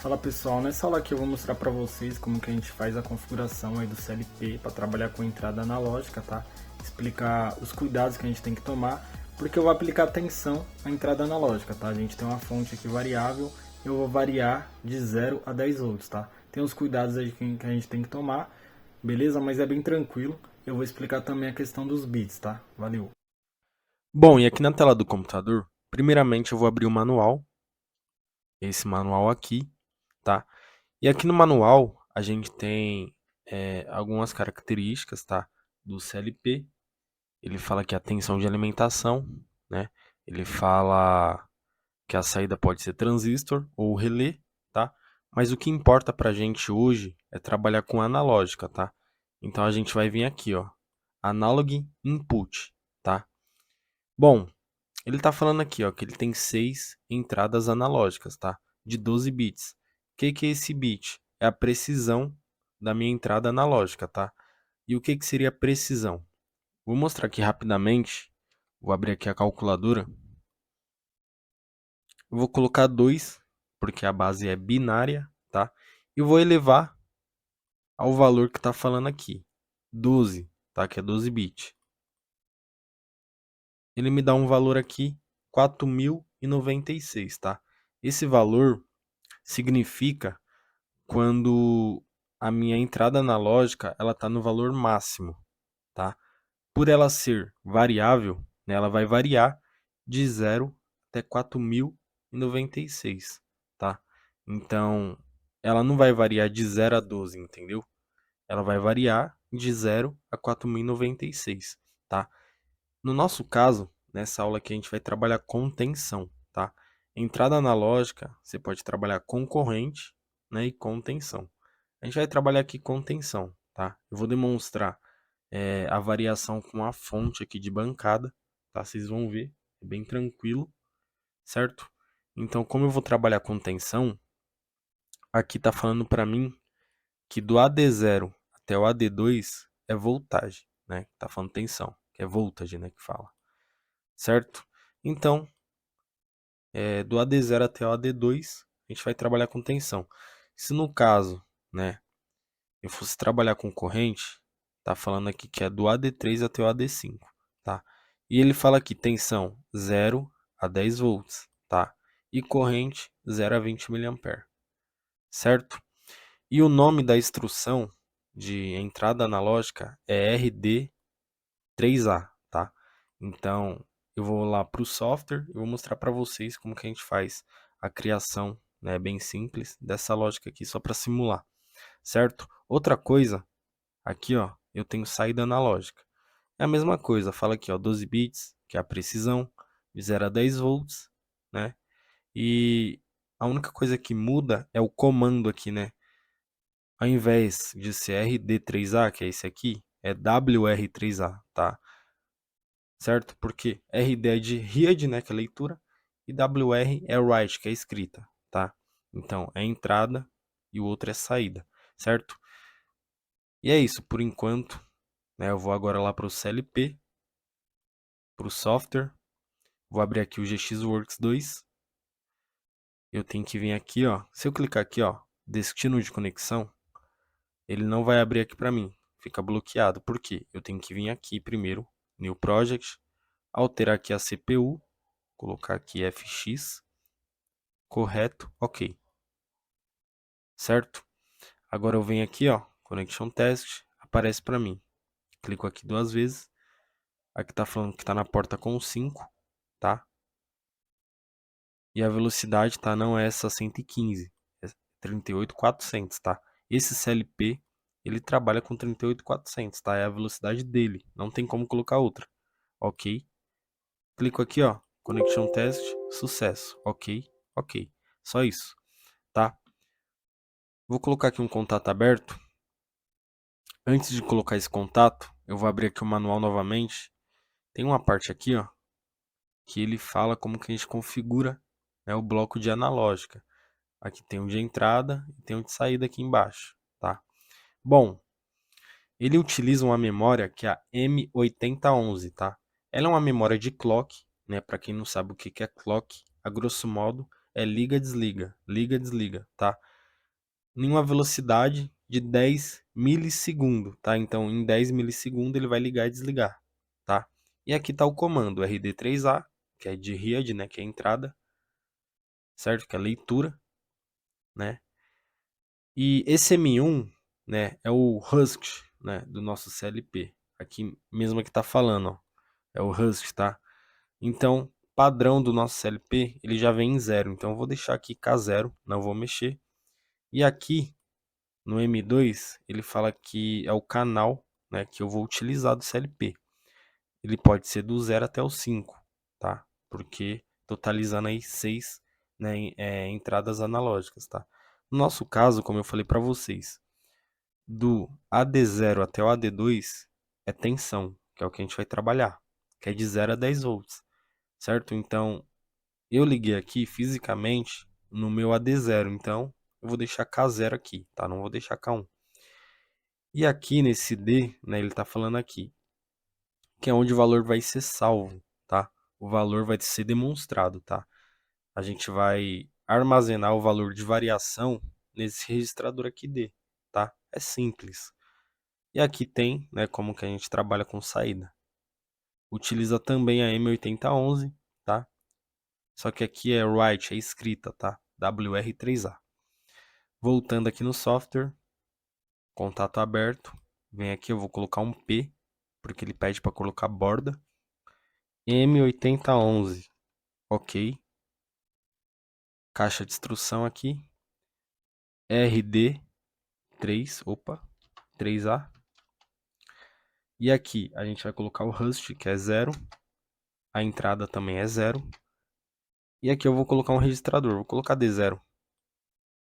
Fala pessoal, nessa aula aqui eu vou mostrar para vocês como que a gente faz a configuração aí do CLP para trabalhar com entrada analógica, tá? Explicar os cuidados que a gente tem que tomar, porque eu vou aplicar tensão na entrada analógica, tá? A gente tem uma fonte aqui variável, eu vou variar de 0 a 10 volts, tá? Tem os cuidados aí que a gente tem que tomar, beleza? Mas é bem tranquilo. Eu vou explicar também a questão dos bits, tá? Valeu! Bom, e aqui na tela do computador, primeiramente eu vou abrir o manual, esse manual aqui, tá? E aqui no manual a gente tem algumas características, tá? Do CLP. Ele fala que a tensão de alimentação, né? Ele fala que a saída pode ser transistor ou relé, tá? Mas o que importa pra gente hoje é trabalhar com analógica, tá? Então a gente vai vir aqui, ó, Analog Input, tá? Bom, ele está falando aqui, ó, que ele tem 6 entradas analógicas, tá? De 12 bits. O que é esse bit? É a precisão da minha entrada analógica, tá? E o que seria precisão? Vou mostrar aqui rapidamente. Vou abrir aqui a calculadora. Eu vou colocar 2, porque a base é binária, tá? E vou elevar ao valor que está falando aqui. 12, tá? Que é 12 bits. Ele me dá um valor aqui, 4.096, tá? Esse valor significa quando a minha entrada analógica ela está no valor máximo, tá? Por ela ser variável, né, ela vai variar de 0 até 4.096, tá? Então, ela não vai variar de 0 a 12, entendeu? Ela vai variar de 0 a 4.096, tá? No nosso caso, nessa aula aqui a gente vai trabalhar com tensão, tá? Entrada analógica, você pode trabalhar com corrente, né, e com tensão. A gente vai trabalhar aqui com tensão, tá? Eu vou demonstrar a variação com a fonte aqui de bancada, tá? Vocês vão ver, é bem tranquilo, certo? Então, como eu vou trabalhar com tensão, aqui tá falando para mim que do AD0 até o AD2 é voltagem, né? Tá falando tensão, que é voltage, né, que fala. Certo? Então, do AD0 até o AD2, a gente vai trabalhar com tensão. Se no caso, né, eu fosse trabalhar com corrente, tá falando aqui que é do AD3 até o AD5, tá? E ele fala aqui tensão 0 a 10 volts, tá? E corrente 0 a 20 mA, certo? E o nome da instrução de entrada analógica é RD3A, tá? Então, eu vou lá para o software e vou mostrar para vocês como que a gente faz a criação, né, bem simples, dessa lógica aqui, só para simular, certo? Outra coisa, aqui, ó, eu tenho saída analógica. É a mesma coisa, fala aqui, ó, 12 bits, que é a precisão, de 0 a 10 volts, né? E a única coisa que muda é o comando aqui, né? Ao invés de ser RD3A, que é esse aqui, é WR3A, tá? Certo? Porque RD é de read, né, que é leitura, e WR é write, que é escrita, tá? Então, é entrada e o outro é saída, certo? E é isso, por enquanto, né, eu vou agora lá para o CLP, para o software, vou abrir aqui o GXWorks 2, eu tenho que vir aqui, ó, se eu clicar aqui, ó, destino de conexão, ele não vai abrir aqui para mim, fica bloqueado, por quê? Eu tenho que vir aqui primeiro, New Project, alterar aqui a CPU, colocar aqui FX, correto, ok, certo? Agora eu venho aqui, ó, Connection Test, aparece para mim. Clico aqui 2 vezes. Aqui tá falando que tá na porta com 5, tá? E a velocidade, tá, não é essa 115, é 38.400, tá? Esse CLP, ele trabalha com 38.400, tá? É a velocidade dele, não tem como colocar outra. Ok? Clico aqui, ó, Connection Test, sucesso. Ok, ok. Só isso, tá? Vou colocar aqui um contato aberto. Antes de colocar esse contato, eu vou abrir aqui o manual novamente. Tem uma parte aqui, ó, que ele fala como que a gente configura, né, o bloco de analógica. Aqui tem um de entrada e tem um de saída aqui embaixo, tá? Bom, ele utiliza uma memória que é a M8011, tá? Ela é uma memória de clock, né? Para quem não sabe o que é clock, a grosso modo é liga, desliga, tá? em uma velocidade de 10 milissegundos, tá? Então, em 10 milissegundos ele vai ligar e desligar, tá? E aqui está o comando RD3A, que é de read, né, que é a entrada, certo? Que é a leitura, né? E esse M1, né, é o Husky, né, do nosso CLP. Aqui mesmo que está falando, ó, é o Husky, tá? Então, padrão do nosso CLP, ele já vem em 0. Então, eu vou deixar aqui K0, não vou mexer. E aqui, no M2, ele fala que é o canal, né, que eu vou utilizar do CLP. Ele pode ser do 0 até o 5, tá? Porque totalizando aí 6, né, entradas analógicas, tá? No nosso caso, como eu falei para vocês, do AD0 até o AD2 é tensão, que é o que a gente vai trabalhar, que é de 0 a 10 volts, certo? Então, eu liguei aqui fisicamente no meu AD0, então eu vou deixar K0 aqui, tá? Não vou deixar K1. E aqui nesse D, né, ele tá falando aqui, que é onde o valor vai ser salvo, tá? O valor vai ser demonstrado, tá? A gente vai armazenar o valor de variação nesse registrador aqui D, tá? É simples. E aqui tem, né, como que a gente trabalha com saída. Utiliza também a M8011, tá? Só que aqui é write, é escrita, tá? WR3A. Voltando aqui no software, contato aberto. Vem aqui, eu vou colocar um P, porque ele pede para colocar borda. M8011, ok. Caixa de instrução aqui. RD3, opa, 3A. E aqui a gente vai colocar o Rust, que é 0. A entrada também é 0. E aqui eu vou colocar um registrador, vou colocar D0.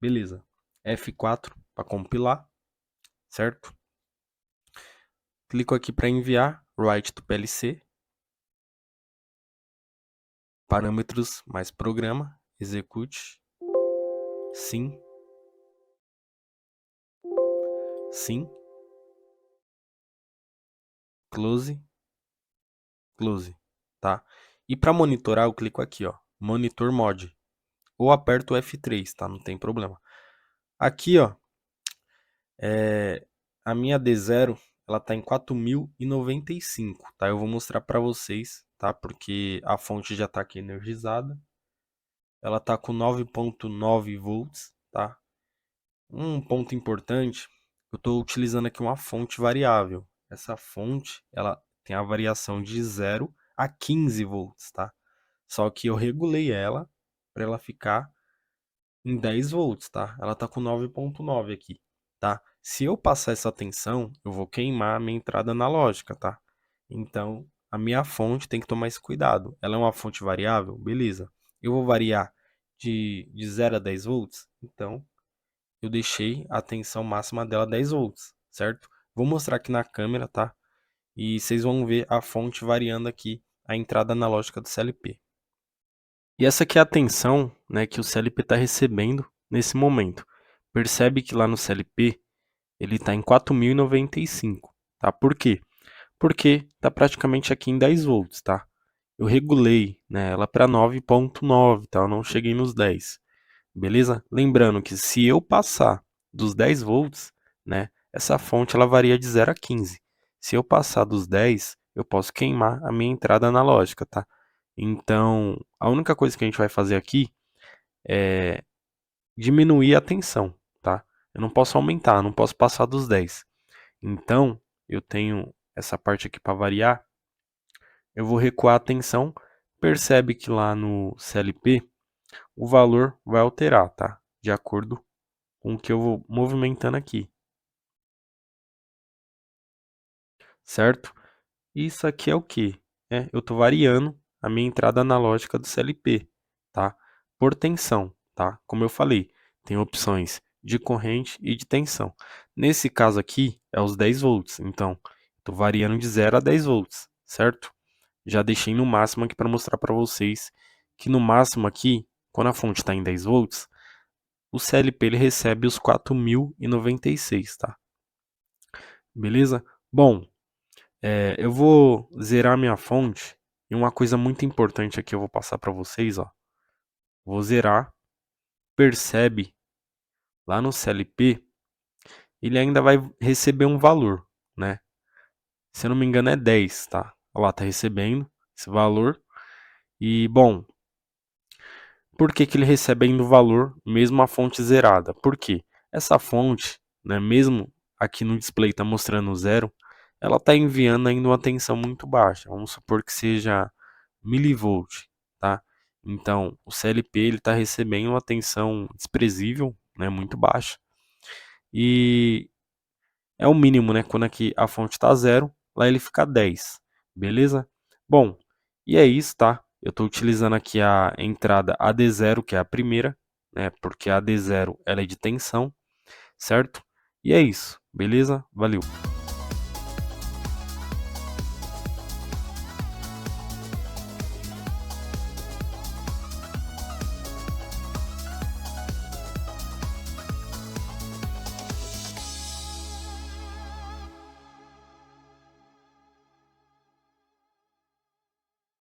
Beleza. F4 para compilar, certo? Clico aqui para enviar, write to PLC. Parâmetros mais programa, execute. Sim. Sim. Close. Close, tá? E para monitorar, eu clico aqui, ó, Monitor Mod. Ou aperto o F3, tá? Não tem problema. Aqui, ó, a minha D0, ela tá em 4095, tá? Eu vou mostrar para vocês, tá? Porque a fonte já tá aqui energizada. Ela tá com 9.9 volts, tá? Um ponto importante, eu estou utilizando aqui uma fonte variável. Essa fonte, ela tem a variação de 0 a 15 volts, tá? Só que eu regulei ela para ela ficar em 10 volts, tá? Ela tá com 9.9 aqui, tá? Se eu passar essa tensão, eu vou queimar a minha entrada analógica, tá? Então, a minha fonte tem que tomar esse cuidado. Ela é uma fonte variável? Beleza. Eu vou variar de 0 a 10 volts? Então, eu deixei a tensão máxima dela 10 volts, certo? Vou mostrar aqui na câmera, tá? E vocês vão ver a fonte variando aqui a entrada analógica do CLP. E essa aqui é a tensão, né, que o CLP está recebendo nesse momento. Percebe que lá no CLP ele está em 4095, tá? Por quê? Porque está praticamente aqui em 10 volts, tá? Eu regulei, né, ela para 9.9, tá? Eu não cheguei nos 10. Beleza? Lembrando que se eu passar dos 10 volts, né, essa fonte ela varia de 0 a 15. Se eu passar dos 10, eu posso queimar a minha entrada analógica, tá? Então, a única coisa que a gente vai fazer aqui é diminuir a tensão, tá? Eu não posso aumentar, não posso passar dos 10. Então, eu tenho essa parte aqui para variar. Eu vou recuar a tensão. Percebe que lá no CLP o valor vai alterar, tá? De acordo com o que eu vou movimentando aqui, certo? Isso aqui é o que? Eu estou variando a minha entrada analógica do CLP, tá? Por tensão, tá? Como eu falei, tem opções de corrente e de tensão. Nesse caso aqui, é os 10 volts, então estou variando de 0 a 10 volts, certo? Já deixei no máximo aqui para mostrar para vocês que no máximo aqui, quando a fonte está em 10 volts, o CLP ele recebe os 4096, tá? Beleza? Bom, eu vou zerar minha fonte e uma coisa muito importante aqui eu vou passar para vocês, ó. Vou zerar, percebe lá no CLP, ele ainda vai receber um valor, né? Se eu não me engano é 10, tá? Olha lá, tá recebendo esse valor. E, bom, por que que ele recebe ainda o valor, mesmo a fonte zerada? Por quê? Essa fonte, né, mesmo aqui no display está mostrando zero, ela está enviando ainda uma tensão muito baixa. Vamos supor que seja milivolt, tá? Então, o CLP ele está recebendo uma tensão desprezível, né, muito baixa. E é o mínimo, né? Quando aqui a fonte está zero, lá ele fica 10, beleza? Bom, e é isso, tá? Eu estou utilizando aqui a entrada AD0, que é a primeira, né? Porque a AD0 ela é de tensão, certo? E é isso, beleza? Valeu!